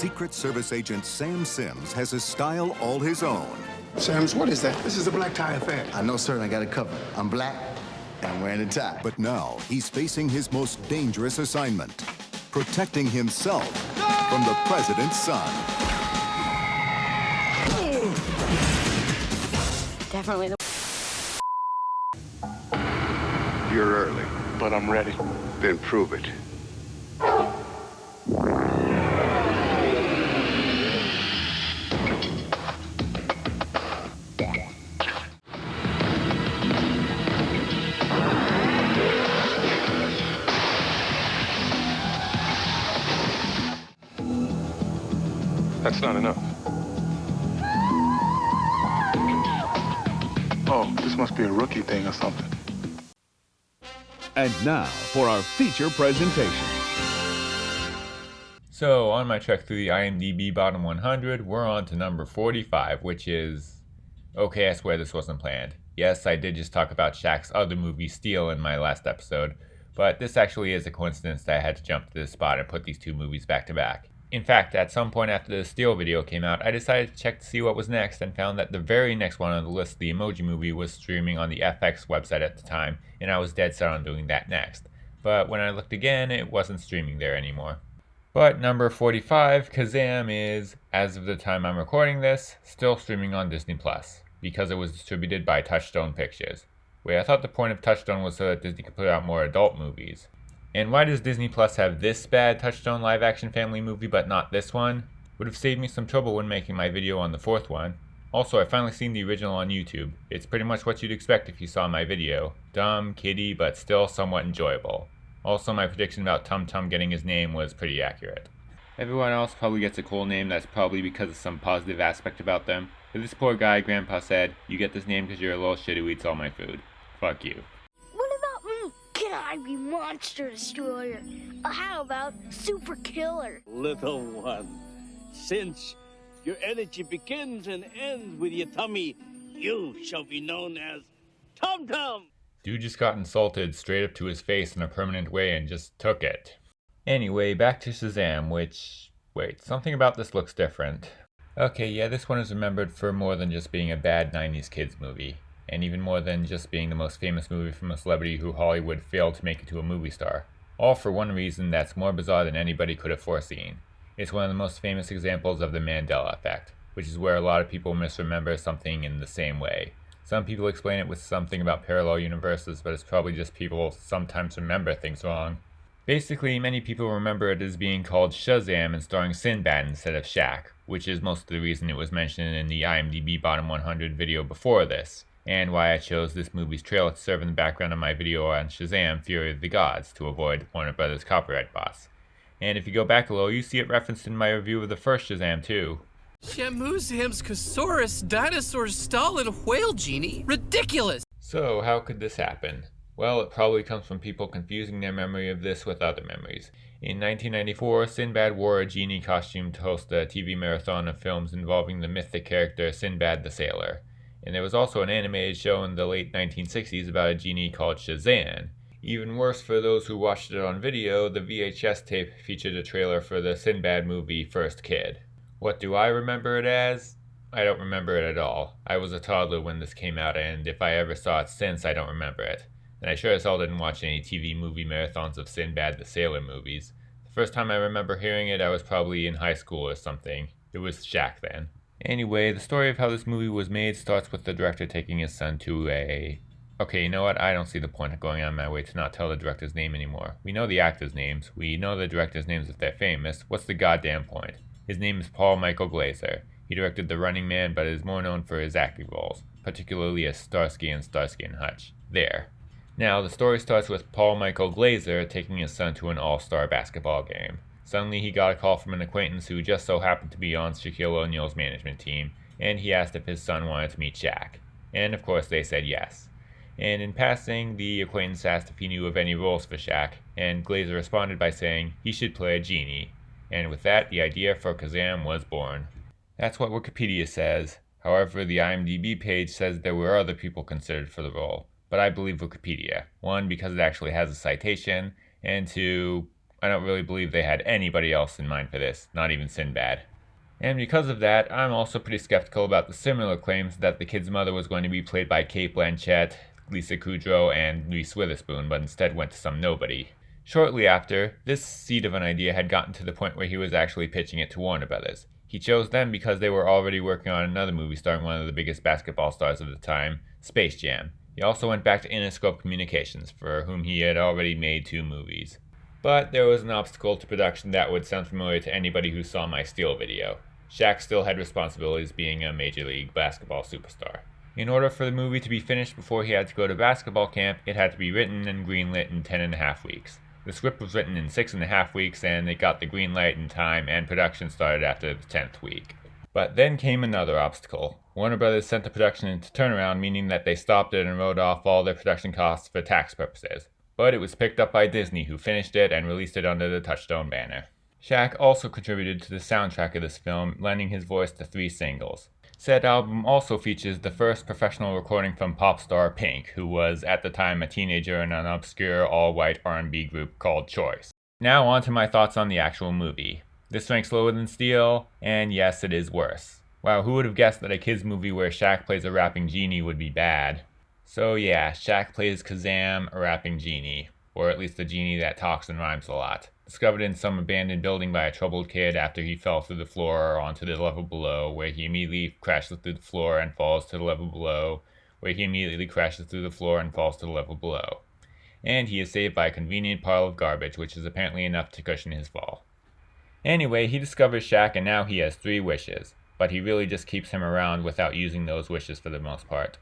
Secret Service agent Sam Sims has a style all his own. Sims, what is that? This is a black tie affair. I know, sir, and I got it covered. I'm black, and I'm wearing a tie. But now he's facing his most dangerous assignment, protecting himself from the president's son. Definitely the... You're early. But I'm ready. Then prove it. That's not enough. Oh, this must be a rookie thing or something. And now for our feature presentation. So, on my trek through the IMDB bottom 100, we're on to number 45, which is... Okay, I swear this wasn't planned. Yes, I did just talk about Shaq's other movie, Steel, in my last episode, but this actually is a coincidence that I had to jump to this spot and put these two movies back to back. In fact, at some point after the Steel video came out, I decided to check to see what was next and found that the very next one on the list, the Emoji Movie, was streaming on the FX website at the time, and I was dead set on doing that next. But when I looked again, it wasn't streaming there anymore. But number 45, Kazaam, is, as of the time I'm recording this, still streaming on Disney+, because it was distributed by Touchstone Pictures. Wait, I thought the point of Touchstone was so that Disney could put out more adult movies. And why does Disney Plus have this bad Touchstone live-action family movie but not this one? Would have saved me some trouble when making my video on the fourth one. Also, I finally seen the original on YouTube. It's pretty much what you'd expect if you saw my video. Dumb, kiddie, but still somewhat enjoyable. Also, my prediction about Tum Tum getting his name was pretty accurate. Everyone else probably gets a cool name that's probably because of some positive aspect about them. But this poor guy, Grandpa said, "You get this name because you're a little shit who eats all my food. Fuck you." Can I be Monster Destroyer? Or how about Super Killer? Little one, since your energy begins and ends with your tummy, you shall be known as Tum Tum. Dude just got insulted straight up to his face in a permanent way and just took it. Anyway, back to Shazam, which... Wait, something about this looks different. Okay, yeah, this one is remembered for more than just being a bad 90s kids movie. And even more than just being the most famous movie from a celebrity who Hollywood failed to make into a movie star. All for one reason that's more bizarre than anybody could have foreseen. It's one of the most famous examples of the Mandela effect, which is where a lot of people misremember something in the same way. Some people explain it with something about parallel universes, but it's probably just people sometimes remember things wrong. Basically, many people remember it as being called Shazam and starring Sinbad instead of Shaq, which is most of the reason it was mentioned in the IMDb bottom 100 video before this. And why I chose this movie's trailer to serve in the background of my video on Shazam! Fury of the Gods to avoid Warner Brothers copyright boss. And if you go back a little, you see it referenced in my review of the first Shazam too. Shamusam's Casaurus Dinosaur Stalin Whale Genie? Ridiculous! So how could this happen? Well, it probably comes from people confusing their memory of this with other memories. In 1994, Sinbad wore a genie costume to host a TV marathon of films involving the mythic character Sinbad the Sailor. And there was also an animated show in the late 1960s about a genie called Shazam. Even worse for those who watched it on video, the VHS tape featured a trailer for the Sinbad movie First Kid. What do I remember it as? I don't remember it at all. I was a toddler when this came out, and if I ever saw it since, I don't remember it. And I sure as hell didn't watch any TV movie marathons of Sinbad the Sailor movies. The first time I remember hearing it, I was probably in high school or something. It was Shaq then. Anyway, the story of how this movie was made starts with the director taking his son to a... Okay, you know what? I don't see the point of going on my way to not tell the director's name anymore. We know the actors' names. We know the director's names if they're famous. What's the goddamn point? His name is Paul Michael Glaser. He directed The Running Man, but is more known for his acting roles, particularly as Starsky and Hutch. There. Now, the story starts with Paul Michael Glaser taking his son to an all-star basketball game. Suddenly, he got a call from an acquaintance who just so happened to be on Shaquille O'Neal's management team, and he asked if his son wanted to meet Shaq. And of course, they said yes. And in passing, the acquaintance asked if he knew of any roles for Shaq, and Glaser responded by saying he should play a genie. And with that, the idea for Kazaam was born. That's what Wikipedia says. However, the IMDb page says there were other people considered for the role. But I believe Wikipedia. One, because it actually has a citation, and two, I don't really believe they had anybody else in mind for this, not even Sinbad. And because of that, I'm also pretty skeptical about the similar claims that the kid's mother was going to be played by Cate Blanchett, Lisa Kudrow, and Reese Witherspoon, but instead went to some nobody. Shortly after, this seed of an idea had gotten to the point where he was actually pitching it to Warner Brothers. He chose them because they were already working on another movie starring one of the biggest basketball stars of the time, Space Jam. He also went back to Interscope Communications, for whom he had already made 2 movies. But there was an obstacle to production that would sound familiar to anybody who saw my Steel video. Shaq still had responsibilities being a Major League Basketball superstar. In order for the movie to be finished before he had to go to basketball camp, it had to be written and greenlit in 10.5 weeks. The script was written in 6.5 weeks, and it got the green light in time, and production started after the 10th week. But then came another obstacle. Warner Brothers sent the production into turnaround, meaning that they stopped it and wrote off all their production costs for tax purposes. But it was picked up by Disney, who finished it and released it under the Touchstone banner. Shaq also contributed to the soundtrack of this film, lending his voice to 3 singles. Said album also features the first professional recording from pop star Pink, who was at the time a teenager in an obscure all-white R&B group called Choice. Now on to my thoughts on the actual movie. This ranks lower than Steel, and yes, it is worse. Wow, who would have guessed that a kids movie where Shaq plays a rapping genie would be bad? So yeah, Shaq plays Kazaam, a rapping genie, or at least a genie that talks and rhymes a lot. Discovered in some abandoned building by a troubled kid after he fell through the floor onto the level below, where he immediately crashes through the floor and falls to the level below, where he immediately crashes through the floor and falls to the level below. And he is saved by a convenient pile of garbage, which is apparently enough to cushion his fall. Anyway, he discovers Shaq and now he has 3 wishes, but he really just keeps him around without using those wishes for the most part.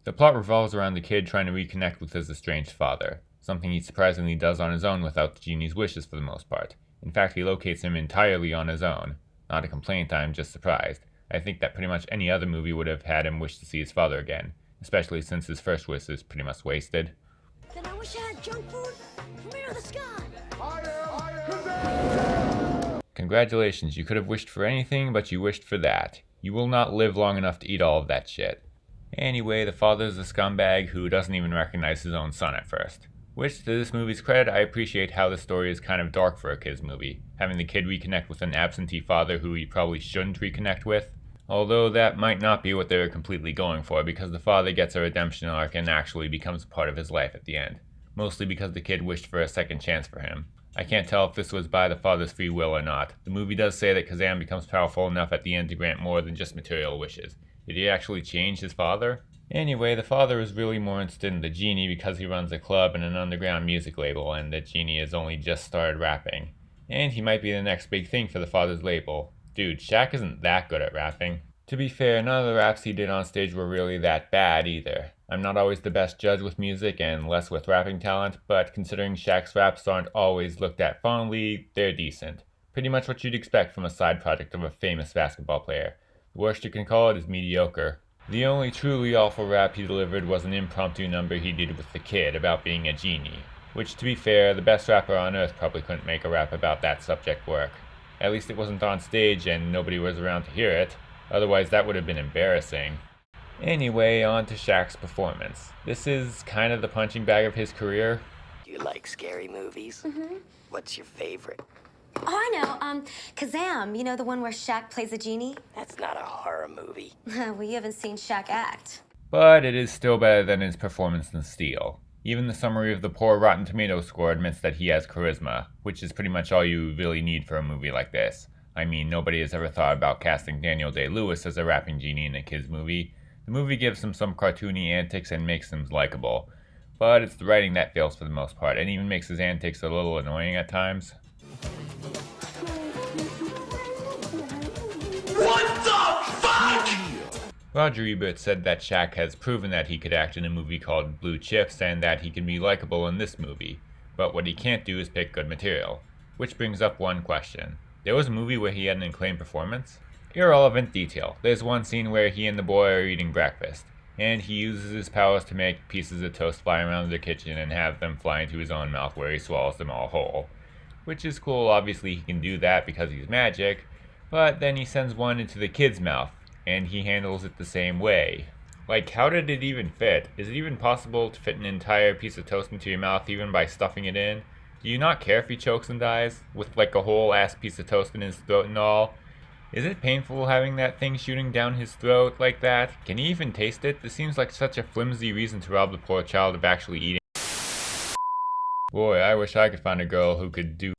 The plot revolves around the kid trying to reconnect with his estranged father, something he surprisingly does on his own without the genie's wishes for the most part. In fact, he locates him entirely on his own. Not a complaint, I'm just surprised. I think that pretty much any other movie would have had him wish to see his father again, especially since his first wish is pretty much wasted. Then I wish I had junk food from here to the sky. Congratulations, you could have wished for anything, but you wished for that. You will not live long enough to eat all of that shit. Anyway, the father is a scumbag who doesn't even recognize his own son at first. Which, to this movie's credit, I appreciate how the story is kind of dark for a kid's movie, having the kid reconnect with an absentee father who he probably shouldn't reconnect with. Although that might not be what they were completely going for, because the father gets a redemption arc and actually becomes a part of his life at the end. Mostly because the kid wished for a second chance for him. I can't tell if this was by the father's free will or not. The movie does say that Kazaam becomes powerful enough at the end to grant more than just material wishes. Did he actually change his father? Anyway, the father is really more interested in the genie because he runs a club and an underground music label, and the genie has only just started rapping. And he might be the next big thing for the father's label. Dude, Shaq isn't that good at rapping. To be fair, none of the raps he did on stage were really that bad either. I'm not always the best judge with music and less with rapping talent, but considering Shaq's raps aren't always looked at fondly, they're decent. Pretty much what you'd expect from a side project of a famous basketball player. The worst you can call it is mediocre. The only truly awful rap he delivered was an impromptu number he did with the kid about being a genie, which, to be fair, the best rapper on earth probably couldn't make a rap about that subject work. At least it wasn't on stage and nobody was around to hear it, otherwise that would have been embarrassing. Anyway, on to Shaq's performance. This is kind of the punching bag of his career. Do you like scary movies? Mm-hmm. What's your favorite? Oh, I know. Kazaam, you know the one where Shaq plays a genie? That's not a horror movie. Well, you haven't seen Shaq act. But it is still better than his performance in Steel. Even the summary of the poor Rotten Tomatoes score admits that he has charisma, which is pretty much all you really need for a movie like this. I mean, nobody has ever thought about casting Daniel Day-Lewis as a rapping genie in a kid's movie. The movie gives him some cartoony antics and makes him likable. But it's the writing that fails for the most part, and even makes his antics a little annoying at times. What the fuck? Roger Ebert said that Shaq has proven that he could act in a movie called Blue Chips and that he can be likable in this movie, but what he can't do is pick good material. Which brings up one question. There was a movie where he had an acclaimed performance? Irrelevant detail. There's one scene where he and the boy are eating breakfast, and he uses his powers to make pieces of toast fly around the kitchen and have them fly into his own mouth where he swallows them all whole. Which is cool, obviously he can do that because he's magic, but then he sends one into the kid's mouth, and he handles it the same way. Like, how did it even fit? Is it even possible to fit an entire piece of toast into your mouth even by stuffing it in? Do you not care if he chokes and dies? With like a whole ass piece of toast in his throat and all? Is it painful having that thing shooting down his throat like that? Can he even taste it? This seems like such a flimsy reason to rob the poor child of actually eating. Boy, I wish I could find a girl who could do.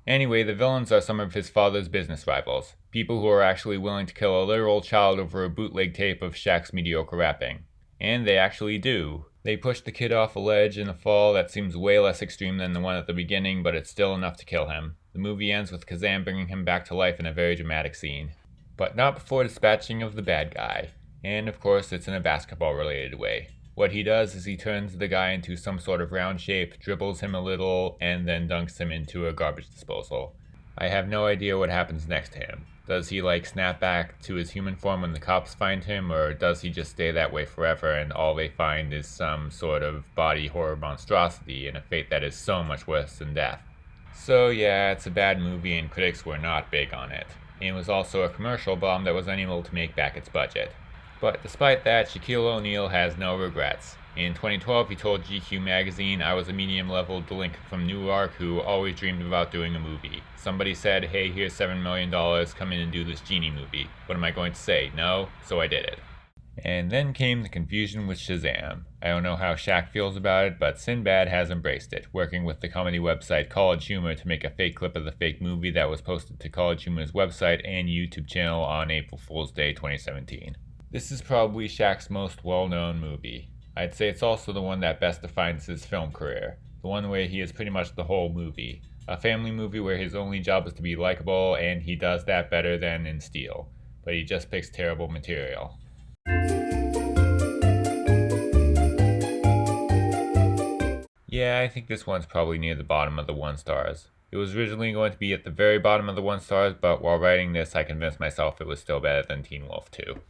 Anyway, the villains are some of his father's business rivals. People who are actually willing to kill a literal child over a bootleg tape of Shaq's mediocre rapping. And they actually do. They push the kid off a ledge in a fall that seems way less extreme than the one at the beginning, but it's still enough to kill him. The movie ends with Kazaam bringing him back to life in a very dramatic scene. But not before dispatching of the bad guy. And of course, it's in a basketball-related way. What he does is he turns the guy into some sort of round shape, dribbles him a little, and then dunks him into a garbage disposal. I have no idea what happens next to him. Does he snap back to his human form when the cops find him, or does he just stay that way forever and all they find is some sort of body horror monstrosity and a fate that is so much worse than death? So yeah, it's a bad movie and critics were not big on it. It was also a commercial bomb that was unable to make back its budget. But despite that, Shaquille O'Neal has no regrets. In 2012, he told GQ magazine, "I was a medium-level delinquent from Newark who always dreamed about doing a movie. Somebody said, hey, here's $7 million, come in and do this genie movie. What am I going to say? No? So I did it." And then came the confusion with Shazam. I don't know how Shaq feels about it, but Sinbad has embraced it, working with the comedy website College Humor to make a fake clip of the fake movie that was posted to College Humor's website and YouTube channel on April Fool's Day 2017. This is probably Shaq's most well-known movie. I'd say it's also the one that best defines his film career, the one where he is pretty much the whole movie. A family movie where his only job is to be likable, and he does that better than in Steel, but he just picks terrible material. Yeah, I think this one's probably near the bottom of the 1 stars. It was originally going to be at the very bottom of the 1 stars, but while writing this I convinced myself it was still better than Teen Wolf 2.